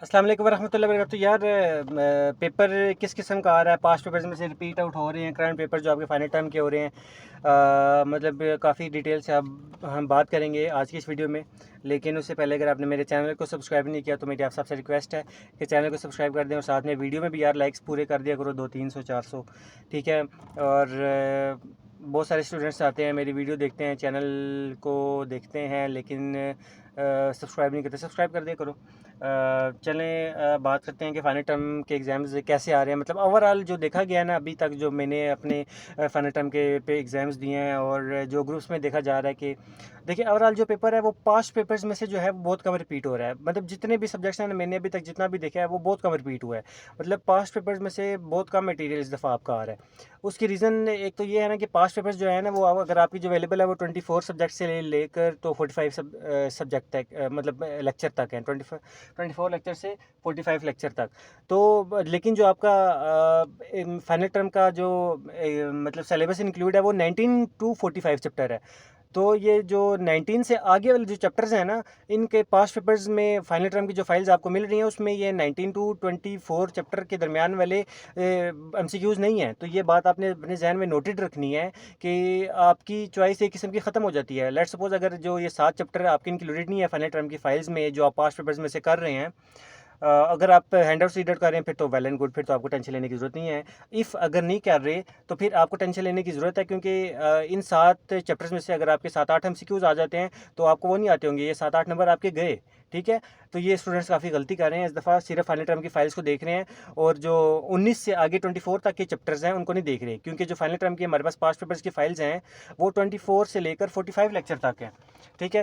अस्सलाम वालेकुम वरहमतुल्लाहि वबरकातुहू। यार पेपर किस किस्म का आ रहा है? पास्ट पेपर्स में से रिपीट आउट हो रहे हैं, करंट पेपर जो आपके फाइनल टर्म के हो रहे हैं। मतलब काफ़ी डिटेल से अब हम बात करेंगे आज की इस वीडियो में। लेकिन उससे पहले अगर आपने मेरे चैनल को सब्सक्राइब नहीं किया तो मेरी आप सबसे रिक्वेस्ट है कि चैनल को सब्सक्राइब कर दें और साथ में वीडियो में भी यार लाइक्स पूरे कर दिया करो, 200-300-400, ठीक है। और बहुत सारे स्टूडेंट्स आते हैं, मेरी वीडियो देखते हैं, चैनल को देखते हैं, लेकिन सब्सक्राइब नहीं करते। सब्सक्राइब कर दिया करो। चलें बात करते हैं कि फ़ाइनल टर्म के एग्ज़ाम्स कैसे आ रहे हैं। मतलब ओवरऑल जो देखा गया है ना अभी तक, जो मैंने अपने फ़ाइनल टर्म के पे एग्ज़ाम्स दिए हैं और जो ग्रुप्स में देखा जा रहा है कि देखिए ओवरऑल जो पेपर है वो पास्ट पेपर्स में से जो है वो बहुत कम रिपीट हो रहा है। मतलब जितने भी सब्जेक्ट्स हैं ना, मैंने अभी तक जितना भी देखा है वो बहुत कम रिपीट हुआ है। मतलब पास्ट पेपर्स में से बहुत कम मटेरियल इस दफ़ा आपका आ रहा है। उसकी रीज़न एक तो ये है ना कि पास्ट पेपर्स जो है ना वो अगर आपकी जो अवेलेबल है वो 24 सब्जेक्ट से लेकर तो 45 सब्जेक्ट तक, मतलब लेक्चर तक है। 24 लेक्चर से 45 लेक्चर तक। तो लेकिन जो आपका फाइनल टर्म का जो मतलब सिलेबस इंक्लूड है वो 19 टू 45 चैप्टर है। तो ये जो 19 से आगे वाले जो चैप्टर्स हैं ना, इनके पास्ट पेपर्स में फाइनल टर्म की जो फाइल्स आपको मिल रही हैं उसमें ये 19 टू 24 चैप्टर के दरमियान वाले एमसीक्यूज़ नहीं हैं। तो ये बात आपने अपने जहन में नोटेड रखनी है कि आपकी चॉइस एक किस्म की ख़त्म हो जाती है। लेट्स सपोज अगर जो ये 7 चैप्टर आपके इंक्लूडेड नहीं है फाइनल टर्म की फाइल्स में, जो आप पास्ट पेपर्स में से कर रहे हैं, अगर आप हैंडआउट्स रीड आउट कर रहे हैं फिर तो वेल एंड गुड, फिर तो आपको टेंशन लेने की ज़रूरत नहीं है। इफ़ अगर नहीं कर रहे तो फिर आपको टेंशन लेने की ज़रूरत है, क्योंकि इन 7 चैप्टर्स में से अगर आपके 7-8 एमसीक्यूज़ आ जाते हैं तो आपको वो नहीं आते होंगे, ये 7-8 नंबर आपके गए, ठीक है। तो ये स्टूडेंट्स काफ़ी गलती कर रहे हैं इस दफ़ा, सिर्फ फाइनल टर्म की फाइल्स को देख रहे हैं और जो 19 से आगे 24 तक के चैप्टर्स हैं उनको नहीं देख रहे, क्योंकि जो फाइनल टर्म की हमारे पास पास्ट पेपर्स की फाइल्स हैं वो 24 से लेकर 45 लेक्चर तक हैं, ठीक है।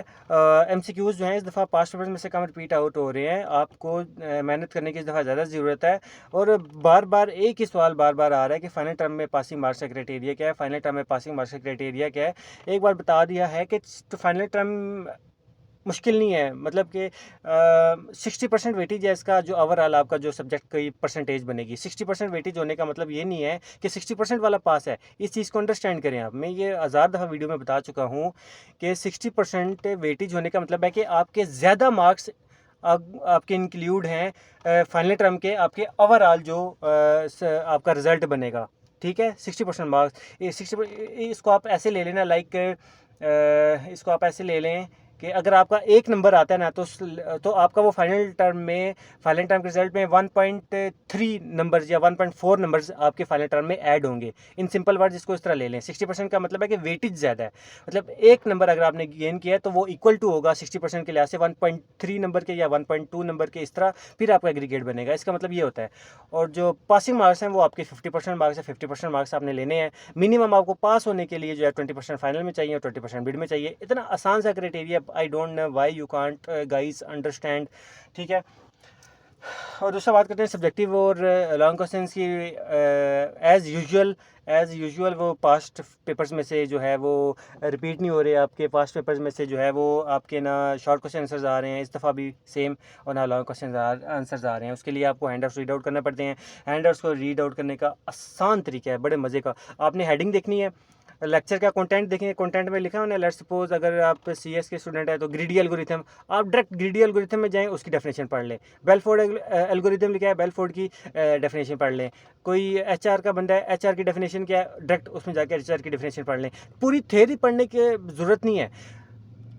एमसीक्यूज़ जो हैं इस दफ़ा पास्ट पेपर्स में से कम रिपीट आउट हो रहे हैं। आपको मेहनत करने की इस दफ़ा ज़्यादा ज़रूरत है। और बार बार एक ही सवाल बार बार आ रहा है कि फ़ाइनल टर्म में पासिंग मार्क्स का क्राइटेरिया क्या है, फ़ाइनल टर्म में पासिंग मार्क्स का क्राइटेरिया क्या है। एक बार बता दिया है कि फाइनल टर्म मुश्किल नहीं है, मतलब कि 60% वेटेज है इसका, जो ओवरऑल आपका जो सब्जेक्ट की परसेंटेज बनेगी। 60% वेटेज होने का मतलब ये नहीं है कि 60% वाला पास है। इस चीज़ को अंडरस्टैंड करें आप। मैं ये हज़ार दफ़ा वीडियो में बता चुका हूँ कि 60% वेटेज होने का मतलब है कि आपके ज़्यादा मार्क्स आपके इंक्लूड हैं फाइनल टर्म के, आपके ओवरऑल जो आपका रिज़ल्ट बनेगा, ठीक है। 60% मार्क्स, ये 60, इसको आप ऐसे ले लेना, लाइक इसको आप ऐसे ले लें कि अगर आपका एक नंबर आता है ना तो आपका वो फाइनल टर्म के रिजल्ट में 1.3 नंबर्स या 1.4 नंबर्स आपके फाइनल टर्म में ऐड होंगे। इन सिंपल वर्ड्स इसको इस तरह ले लें। 60% का मतलब है कि वेटेज ज़्यादा है, मतलब एक नंबर अगर आपने गेन किया है तो वो इक्वल टू होगा 60% के लिहाज से 1.3 नंबर के या 1.2 नंबर के, इस तरह फिर आपका एग्रीगेट बनेगा। इसका मतलब ये होता है। और जो पासिंग मार्क्स हैं वो आपके 50% मार्क्स है, 50% मार्क्स आपने लेने हैं। मिनिमम आपको पास होने के लिए जो है 20% फाइनल में चाहिए और 20% मिड में चाहिए। इतना आसान सा criteria, I don't know why you can't guys understand, ठीक है। और दूसरा बात करते हैं सब्जेक्टिव और लॉन्ग क्वेश्चंस की। एज़ यूजुअल वो पास्ट पेपर्स में से जो है वो रिपीट नहीं हो रहे। आपके पास्ट पेपर्स में से जो है वो आपके ना शॉर्ट क्वेश्चन आंसर्स आ रहे हैं इस दफ़ा भी सेम, और ना लॉन्ग क्वेश्चन आंसर्स आ रहे हैं। उसके लिए आपको हैंडआउट्स रीड आउट करना पड़ते हैं। हैंडआउट्स को रीड आउट करने का आसान तरीका है, बड़े मज़े का। आपने हेडिंग देखनी है, लेक्चर का कंटेंट देखेंगे, कंटेंट में लिखा है ना, लेट्स सपोज अगर आप सीएस के स्टूडेंट है तो ग्रीडी एल्गोरिथम, आप डायरेक्ट ग्रीडी एल्गोरिथम में जाएं, उसकी डेफिनेशन पढ़ लें। बेलफोर्ड एल्गोरिथम लिखा है, बेलफोर्ड की डेफिनेशन पढ़ लें। कोई एचआर का बंदा है, एचआर की डेफिनेशन क्या है, डायरेक्ट उसमें जाकर एचआर की डेफिनेशन पढ़ लें। पूरी थ्योरी पढ़ने की ज़रूरत नहीं है।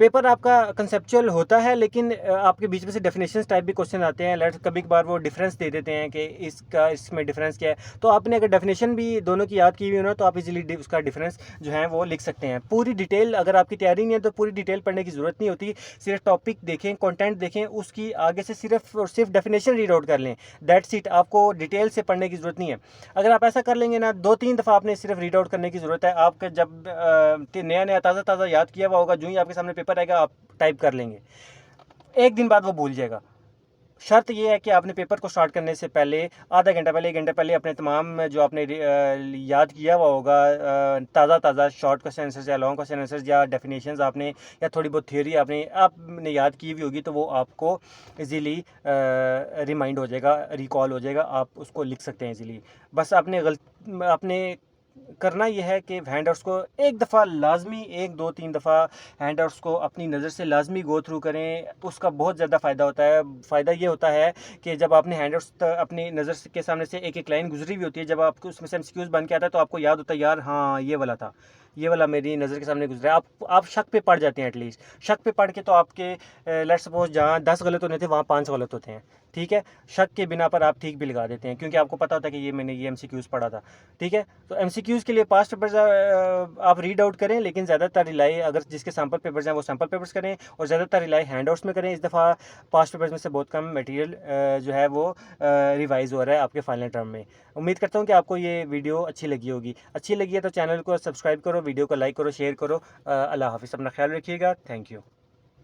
पेपर आपका कंसेप्चुअल होता है, लेकिन आपके बीच में से डेफिनेशंस टाइप भी क्वेश्चन आते हैं। लेट्स कभी कभार वो डिफरेंस दे देते हैं कि इसका इसमें डिफरेंस क्या है, तो आपने अगर डेफिनेशन भी दोनों की याद की हुई हो ना तो आप इजीली उसका डिफरेंस जो है वो लिख सकते हैं। पूरी डिटेल अगर आपकी तैयारी नहीं है तो पूरी डिटेल पढ़ने की ज़रूरत नहीं होती। सिर्फ टॉपिक देखें, कंटेंट देखें, उसकी आगे से सिर्फ और सिर्फ डेफिनेशन रीड आउट कर लें, दैट्स इट। आपको डिटेल से पढ़ने की ज़रूरत नहीं है। अगर आप ऐसा कर लेंगे ना, 2-3 दफ़ा आपने सिर्फ रीड आउट करने की ज़रूरत है। आपका जब नया नया ताज़ा ताज़ा याद किया हुआ होगा, जो ही आपके सामने पेपर आएगा आप टाइप कर लेंगे, एक दिन बाद वो भूल जाएगा। शर्त ये है कि आपने पेपर को स्टार्ट करने से पहले आधा घंटा पहले, 1 घंटा पहले अपने तमाम जो आपने याद किया हुआ होगा ताज़ा ताज़ा शॉर्ट क्वेश्चन आंसर्स या लॉन्ग क्वेश्चन आंसर्स या डेफिनेशंस आपने या थोड़ी बहुत थ्योरी आपने याद की हुई होगी, तो वो आपको इजीली रिमाइंड हो जाएगा, रिकॉल हो जाएगा, आप उसको लिख सकते हैं इजीली। बस आपने करना यह है कि हैंडआउट्स को एक दफ़ा लाजमी, 1 2 3 दफ़ा हैंडआउट्स को अपनी नज़र से लाजमी गो थ्रू करें। उसका बहुत ज़्यादा फ़ायदा होता है। फ़ायदा ये होता है कि जब आपने हैंडआउट्स अपनी नज़र के सामने से एक एक लाइन गुजरी हुई होती है, जब आपको उसमें से एमसीक्यूज़ बन के आता है तो आपको याद होता है, यार हाँ ये वाला था, ये वाला मेरी नज़र के सामने गुजरा है। आप शक पे पड़ जाते हैं। एटलीस्ट शक पे पढ़ के तो आपके लेट्स सपोज जहाँ 10 गलत होने थे वहाँ 5 गलत होते हैं। ठीक है, शक के बिना पर आप ठीक भी लगा देते हैं क्योंकि आपको पता होता है कि ये मैंने ये एमसीक्यूज़ पढ़ा था। ठीक है, तो एमसीक्यूज़ के लिए पास्ट पेपर्स आप रीड आउट करें, लेकिन ज़्यादातर रिलाई अगर जिसके सैम्पल पेपर्स हैं वो सैम्पल पेपर्स करें, और ज़्यादातर रिलाई हैंडआउट्स में करें। इस दफ़ा पास्ट पेपर्स में से बहुत कम मटेरियल जो है वो रिवाइज़ हो रहा है आपके फाइनल टर्म में। उम्मीद करता हूँ कि आपको ये वीडियो अच्छी लगी होगी। अच्छी लगी है तो चैनल को सब्सक्राइब करो, वीडियो को लाइक करो, शेयर करो। अल्लाह हाफ़िज़, अपना ख्याल रखिएगा। Thank you.